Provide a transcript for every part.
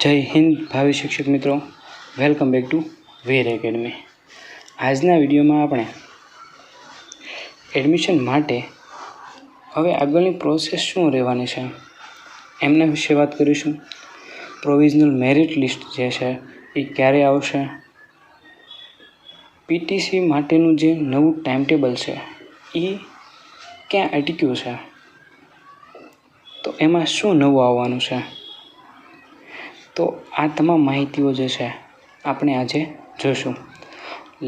જય હિન્દ ભાવિ શિક્ષક મિત્રો, વેલકમ બેક ટુ વેર એકેડમી. આજના વિડીયોમાં આપણે એડમિશન માટે હવે આગળની પ્રોસેસ શું રહેવાની છે એમના વિશે વાત કરીશું. પ્રોવિઝનલ મેરિટ લિસ્ટ જે છે એ ક્યારે આવશે, પીટીસી માટેનું જે નવું ટાઈમ ટેબલ છે એ ક્યાં અટક્યું છે, તો એમાં શું નવું આવવાનું છે. તો આ તમામ માહિતીઓ જે છે આપણે આજે જોઈશું.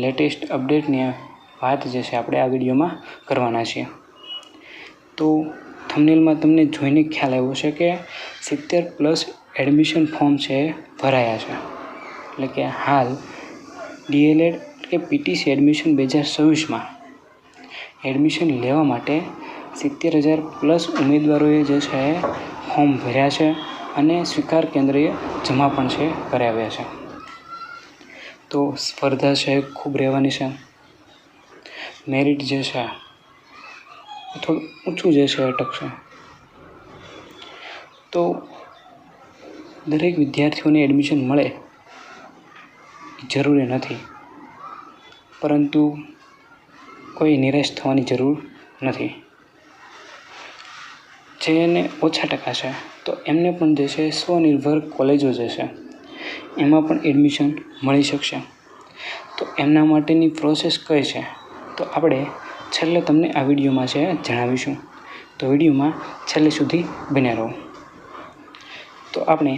લેટેસ્ટ અપડેટની વાત જે છે આપણે આ વિડીયોમાં કરવાના છીએ. તો થંબનેલમાં તમને જોઈને ખ્યાલ આવ્યો છે કે 70+ એડમિશન ફોર્મ છે એ ભરાયા છે. એટલે કે હાલ ડીએલએડ કે પીટીસી એડમિશન 2026માં એડમિશન લેવા માટે 70,000+ ઉમેદવારોએ જે છે ફોર્મ ભર્યા છે અને સ્વીકાર કેન્દ્રએ જમા પણ છે કરાવ્યા છે. તો સ્પર્ધા છે ખૂબ રહેવાની છે. મેરિટ જે છે થોડું ઊંચું જે છે અટકશે. તો દરેક વિદ્યાર્થીઓને એડમિશન મળે જરૂરી નથી, પરંતુ કોઈ નિરાશ થવાની જરૂર નથી. જેને ઓછા ટકા છે તો એમને પણ જે છે સ્વનિર્ભર કોલેજો જે છે એમાં પણ એડમિશન મળી શકશે. તો એમના માટેની પ્રોસેસ કઈ છે તો આપણે છેલ્લે તમને આ વિડીયોમાં છે જણાવીશું. તો વિડીયોમાં છેલ્લે સુધી બન્યા રહો. તો આપણે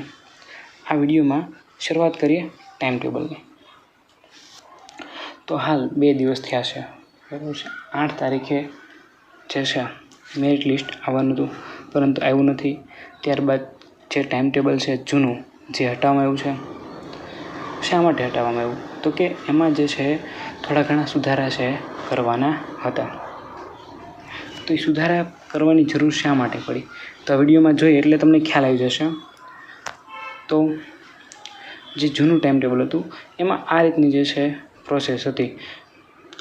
આ વિડીયોમાં શરૂઆત કરીએ ટાઈમ ટેબલની. તો હાલ 2 દિવસ થયા છે, બરાબર છે. 8 તારીખે જે છે મેરિટ લિસ્ટ આવવાનું હતું, પરંતુ આવ્યું નથી. ત્યારબાદ જે ટાઈમ ટેબલ છે જૂનું જે હટાવવામાં આવ્યું છે. શા માટે હટાવવામાં આવ્યું તો કે એમાં જે છે થોડા ઘણા સુધારા છે કરવાના હતા. તો એ સુધારા કરવાની જરૂર શા માટે પડી તો આ વિડીયોમાં જોઈએ એટલે તમને ખ્યાલ આવી જશે. તો જે જૂનું ટાઈમ ટેબલ હતું એમાં આ રીતની જે છે પ્રોસેસ હતી.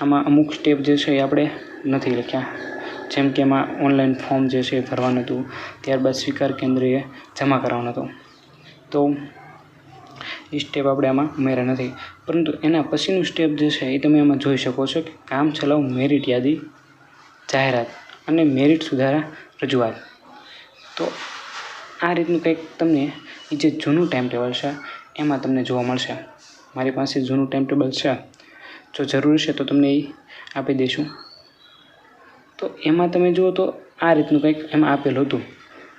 આમાં અમુક સ્ટેપ જે છે એ આપણે નથી લખ્યા. જેમ કે એમાં ઓનલાઈન ફોર્મ જે છે એ ભરવાનું હતું, ત્યારબાદ સ્વીકાર કેન્દ્રએ જમા કરવાનો હતો. તો એ સ્ટેપ આપણે આમાં ઉમેર્યા નથી, પરંતુ એના પછીનું સ્ટેપ જે છે એ તમે આમાં જોઈ શકો છો કે કામ ચલાઉ મેરિટ યાદી જાહેરાત અને મેરિટ સુધારા રજૂઆત. તો આ રીતનું કંઈક તમને એ જે જૂનું ટાઈમ ટેબલ છે એમાં તમને જોવા મળશે. મારી પાસે જૂનું ટાઈમ ટેબલ છે, જો જરૂર છે તો તમને એ આપી દઈશું. તો એમાં તમે જુઓ તો આ રીતનું કંઈક એમાં આપેલું હતું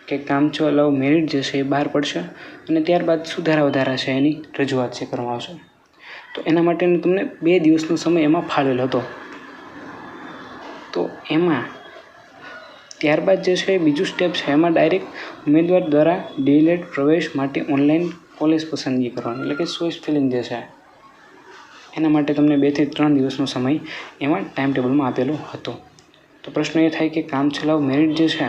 કે કામ ચલાઉ મેરિટ જે છે એ બહાર પડશે અને ત્યારબાદ સુધારા વધારા છે એની રજૂઆત છે કરવામાં આવશે. તો એના માટેનો તમને 2 દિવસનો સમય એમાં ફાળવેલો હતો. તો એમાં ત્યારબાદ જે છે બીજું સ્ટેપ છે એમાં ડાયરેક્ટ ઉમેદવાર દ્વારા ડીએલએડ પ્રવેશ માટે ઓનલાઈન કોલેજ પસંદગી કરવાની, એટલે કે ચોઇસ ફિલિંગ જે છે એના માટે તમને 2 થી 3 દિવસનો સમય એમાં ટાઈમ ટેબલમાં આપેલો હતો. તો પ્રશ્ન એ થાય કે કામ ચલાઉ મેરિટ જે છે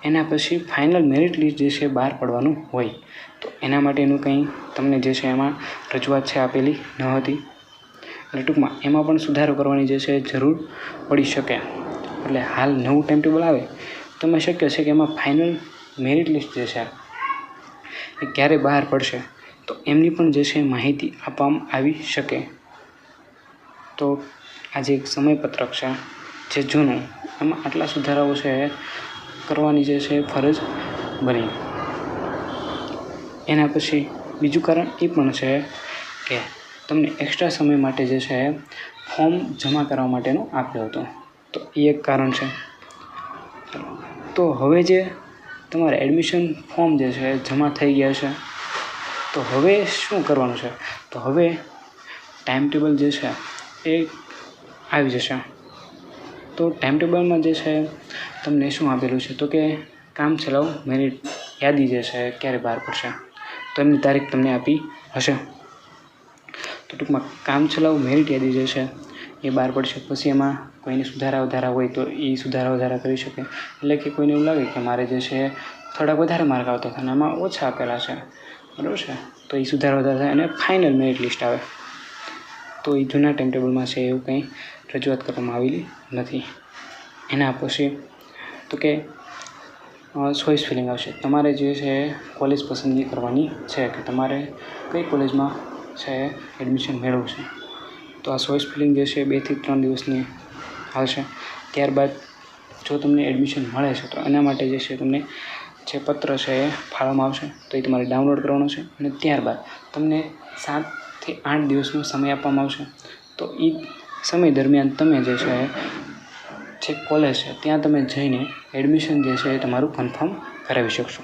એના પછી ફાઇનલ મેરિટ લિસ્ટ જે છે બહાર પડવાનું હોય, તો એના માટેનું કંઈ તમને જે છે એમાં રજૂઆત છે આપેલી ન હતી. એટલે ટૂંકમાં એમાં પણ સુધારો કરવાની જે છે જરૂર પડી શકે. એટલે હાલ નવું ટાઈમ ટેબલ આવે તો એમાં શક્ય છે કે એમાં ફાઇનલ મેરિટ લિસ્ટ જે છે એ ક્યારે બહાર પડશે તો એમની પણ જે છે માહિતી આપવામાં આવી શકે. તો આજે એક સમયપત્રક છે જે જૂનું, એમાં આટલા સુધારાઓ છે કરવાની જે છે ફરજ બની. એના પછી બીજું કારણ એ પણ છે કે તમને એક્સ્ટ્રા સમય માટે જે છે ફોર્મ જમા કરવા માટેનો આપ્યો હતો. તો એ એક કારણ છે. તો હવે જે તમારે એડમિશન ફોર્મ જે છે જમા થઈ ગયા છે, તો હવે શું કરવાનું છે તો હવે ટાઈમ ટેબલ જે છે એ આવી જશે. તો ટાઈમ ટેબલમાં જે છે તમને શું આપેલું છે તો કે કામ ચલાઉ મેરિટ યાદી જે છે ક્યારે બહાર પડશે, તો એમની તારીખ તમને આપી હશે. તો ટૂંકમાં કામ ચલાઉ મેરિટ યાદી જે છે એ બહાર પડશે. પછી એમાં કોઈને સુધારા વધારા હોય તો એ સુધારા વધારા કરી શકે. એટલે કે કોઈને એવું લાગે કે મારે જે છે થોડાક વધારે માર્ક આવતા હતા અને આમાં ઓછા આપેલા છે, બરાબર છે, તો એ સુધારા વધારા થાય અને ફાઇનલ મેરિટ લિસ્ટ આવે. તો એ જૂના ટાઈમ ટેબલમાં છે એવું કંઈ રજૂઆત કરવામાં આવેલી નથી. એના પછી તો કે ચોઈસ ફિલિંગ આવશે. તમારે જે છે કોલેજ પસંદગી કરવાની છે કે તમારે કઈ કોલેજમાં છે એડમિશન મેળવવું છે. તો આ ચોઈસ ફિલિંગ જે છે 2 થી 3 દિવસની આવશે. ત્યારબાદ જો તમને એડમિશન મળે છે તો એના માટે જે છે તમને જે પત્ર છે એ ફાળવવામાં આવશે, તો એ તમારે ડાઉનલોડ કરવાનો છે અને ત્યારબાદ તમને 7 થી 8 દિવસનો સમય આપવામાં આવશે. તો એ સમય દરમિયાન તમે જે છે જે કોલેજ છે ત્યાં તમે જઈને એડમિશન જે છે એ તમારું કન્ફર્મ કરાવી શકશો.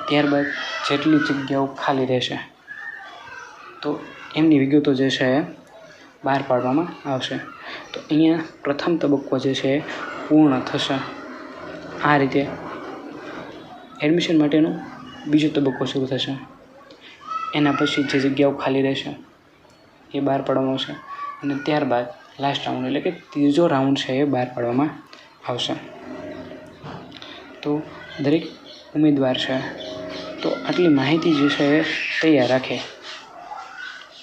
ત્યારબાદ જેટલી જગ્યાઓ ખાલી રહેશે તો એમની વિગતો જે છે એ બહાર પાડવામાં આવશે. તો અહીંયા પ્રથમ તબક્કો જે છે એ પૂર્ણ થશે. આ રીતે એડમિશન માટેનો બીજો તબક્કો શરૂ થશે. એના પછી જે જગ્યાઓ ખાલી રહેશે એ બહાર પાડવામાં આવશે અને ત્યારબાદ લાસ્ટ રાઉન્ડ એટલે કે ત્રીજો રાઉન્ડ છે એ બહાર પાડવામાં આવશે. તો દરેક ઉમેદવાર છે તો આટલી માહિતી જે છે એ તૈયાર રાખે.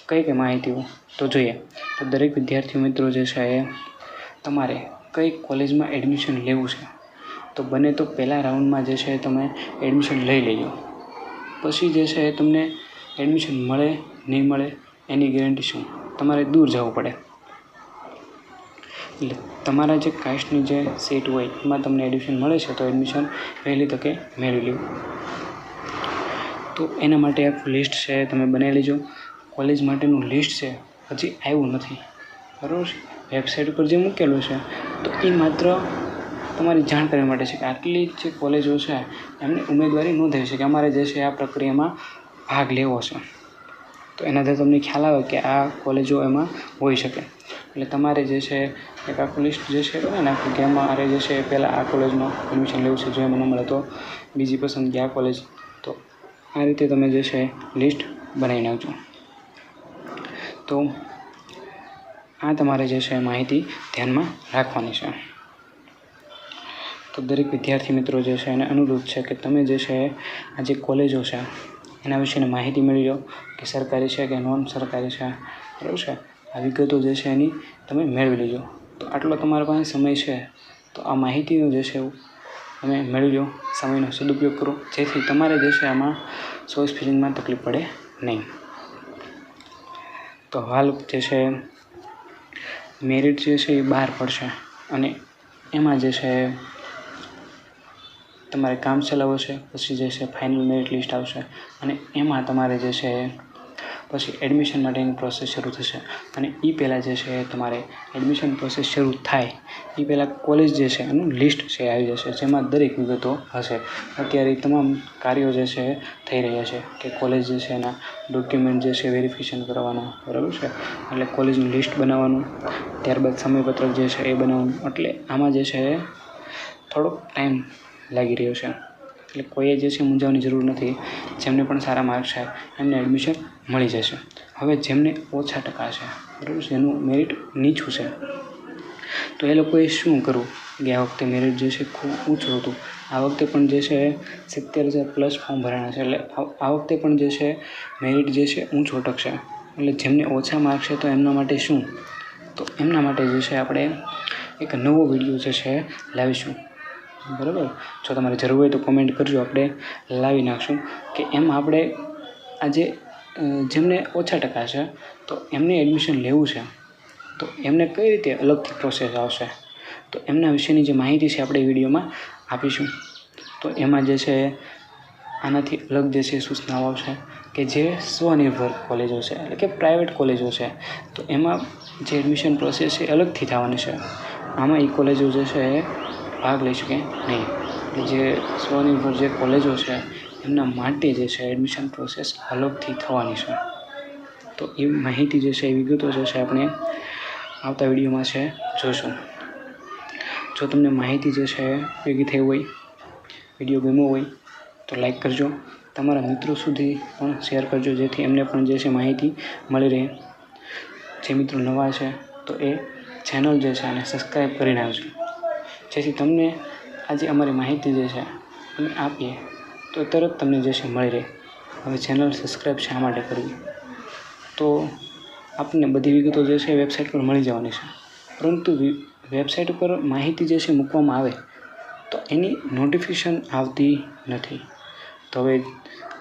કઈ માહિતીઓ તો જોઈએ. તો દરેક વિદ્યાર્થી મિત્રો જે છે એ તમારે કઈ કોલેજમાં એડમિશન લેવું છે તો બને તો પહેલા રાઉન્ડમાં જે છે તમે એડમિશન લઈ લેજો. પછી જે છે તમને એડમિશન મળે નહીં મળે એની ગેરંટી શું, તમારે દૂર જવું પડે. એટલે તમારા જે કાસ્ટની જે સીટ હોય એમાં તમને એડમિશન મળે છે તો એડમિશન વહેલી તકે મેળવી લેવું. તો એના માટે એક લિસ્ટ છે તમે બનાવી લેજો. કોલેજ માટેનું લિસ્ટ છે હજી આવ્યું નથી, બરાબર છે. વેબસાઇટ ઉપર જે મૂકેલું છે તો એ માત્ર તમારી જાણકારી માટે છે કે આટલી જે કોલેજો છે એમને ઉમેદવારી નોંધાવી છે કે અમારે જે છે આ પ્રક્રિયામાં ભાગ લેવો છે. તો એનાથી તમને ખ્યાલ આવે કે આ કોલેજો એમાં હોઈ શકે. એટલે તમારે જે છે એક આખું લિસ્ટ જે છે બને નાખવું કે અમારે જે છે પહેલાં આ કોલેજમાં એડમિશન લેવું છે, જો એમાં ન મળે તો બીજી પસંદગી આ કોલેજ. તો આ રીતે તમે જે છે લિસ્ટ બનાવી નાખજો. તો આ તમારે જે છે માહિતી ધ્યાનમાં રાખવાની છે. તો દરેક વિદ્યાર્થી મિત્રો જે છે એને અનુરોધ છે કે તમે જે છે આ જે કોલેજો છે એના વિશેની માહિતી મેળવી લો કે સરકારી છે કે નોન સરકારી છે, બરાબર છે. આ વિગતો જે છે એની તમે મેળવી લેજો. તો આટલો તમારા પાસે સમય છે તો આ માહિતીનો જે છે તમે મેળવી લો, સમયનો સદુપયોગ કરો જેથી તમારે જે છે આમાં ચોઈસ ફિલિંગમાં તકલીફ પડે નહીં. તો હાલ જે છે મેરિટ જે છે એ બહાર પડશે અને એમાં જે છે તમારે કામ ચલાવશે. પછી જે છે ફાઇનલ મેરિટ લિસ્ટ આવશે અને એમાં તમારે જે છે પછી એડમિશન માટેની પ્રોસેસ શરૂ થશે. અને એ પહેલાં જે છે તમારે એડમિશન પ્રોસેસ શરૂ થાય એ પહેલાં કોલેજ જે છે એનું લિસ્ટ છે આવી જશે જેમાં દરેક વિગતો હશે. અત્યારે તમામ કાર્યો જે છે થઈ રહ્યા છે કે કોલેજ જે છે એના ડોક્યુમેન્ટ જે છે વેરિફિકેશન કરવાના, બરાબર છે. એટલે કોલેજનું લિસ્ટ બનાવવાનું, ત્યારબાદ સમયપત્રક જે છે એ બનાવવાનું. એટલે આમાં જે છે થોડોક ટાઈમ લાગી રહ્યો છે. એટલે કોઈએ જે છે મૂંઝાવવાની જરૂર નથી. જેમને પણ સારા માર્ક્સ છે એમને એડમિશન મળી જશે. હવે જેમને ઓછા ટકા છે, બરાબર છે, એનું મેરિટ નીચું છે તો એ લોકોએ શું કરવું કે આ વખતે મેરિટ જે છે ખૂબ ઊંચું હતું. આ વખતે પણ જે છે 70,000+ ફોર્મ ભરાણા છે. એટલે આ વખતે પણ જે છે મેરિટ જે છે ઊંચું અટકશે. એટલે જેમને ઓછા માર્ક્સ છે તો એમના માટે શું, તો એમના માટે જે છે આપણે એક નવો વિડીયો જે છે લાવીશું, બરાબર. જો તમારે જરૂર હોય તો કોમેન્ટ કરજો, આપણે લાવી નાખશું કે એમ આપણે આજે જેમને ઓછા ટકા છે તો એમને એડમિશન લેવું છે તો એમને કઈ રીતે અલગથી પ્રોસેસ આવશે તો એમના વિશેની જે માહિતી છે આપણે વિડીયોમાં આપીશું. તો એમાં જે છે આનાથી અલગ જે છે સૂચનાઓ આવશે કે જે સ્વનિર્ભર કોલેજો છે એટલે કે પ્રાઇવેટ કોલેજો છે તો એમાં જે એડમિશન પ્રોસેસ છે અલગથી થવાની છે. આમાં એ કોલેજો જે છે એ ભાગ લઈ શકે નહીં. જે સ્વનિર્ભર જે કોલેજો છે એમના માટે જે છે એડમિશન પ્રોસેસ અલગથી થવાની છે. તો એ માહિતી જે છે એ વિગતો જે છે આપણે આવતા વિડીયોમાં છે જોશું. જો તમને માહિતી જે છે ભેગી થઈ હોય, વિડીયો ગમ્યો હોય તો લાઈક કરજો, તમારા મિત્રો સુધી પણ શેર કરજો જેથી એમને પણ જે છે માહિતી મળી રહે. જે મિત્રો નવા છે તો એ ચેનલ જે છે એને સબસ્ક્રાઈબ કરી નાખજો જેથી તમને આજે અમારી માહિતી જે છે અમે આપીએ તો તરત તમને જે છે મળી રહે. હવે ચેનલ સબસ્ક્રાઈબ શા માટે કરવી, તો આપણને બધી વિગતો જે છે વેબસાઇટ પર મળી જવાની છે, પરંતુ વેબસાઇટ ઉપર માહિતી જે છે મૂકવામાં આવે તો એની નોટિફિકેશન આવતી નથી. તો હવે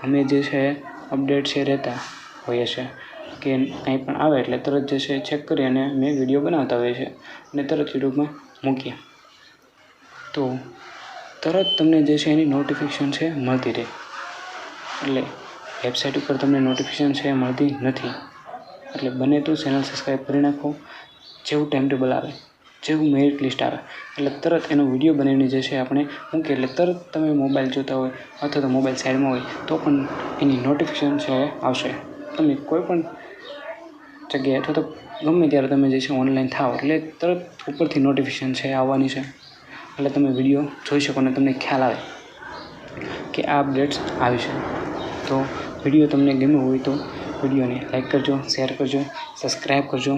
અમે જે છે અપડેટ છે રહેતા હોઈએ છે કે કંઈ પણ આવે એટલે તરત જે છે ચેક કરી અને અમે વિડીયો બનાવતા હોઈએ છીએ અને તરત યુટ્યુબમાં મૂકીએ. તો તરત તમને જે છે એની નોટિફિકેશન છે મળતી રહે. એટલે વેબસાઇટ ઉપર તમને નોટિફિકેશન છે મળતી નથી. એટલે બને તો ચેનલ સબસ્ક્રાઈબ કરી નાખો. જેવું ટાઈમ ટેબલ આવે, જેવું મેરિટ લિસ્ટ આવે એટલે તરત એનો વિડીયો બનાવીને જે છે આપણે મૂકીએ એટલે તરત તમે મોબાઈલ જોતા હોય અથવા તો મોબાઈલ સાઈડમાં હોય તો પણ એની નોટિફિકેશન છે આવશે. તમે કોઈ પણ જગ્યાએ અથવા તો ગમે ત્યારે તમે જે છે ઓનલાઈન થાવ એટલે તરત ઉપરથી નોટિફિકેશન છે આવવાની છે. એટલે તમે વિડીયો જોઈ શકો અને તમને ખ્યાલ આવે કે આ અપડેટ્સ આવી છે. તો વિડીયો તમને ગમ્યો હોય તો વિડીયોને લાઈક કરજો, શેર કરજો, સબસ્ક્રાઈબ કરજો.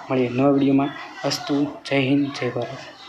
મળીએ નવા વિડીયોમાં. અસ્તુ. જય હિન્દ, જય ભારત.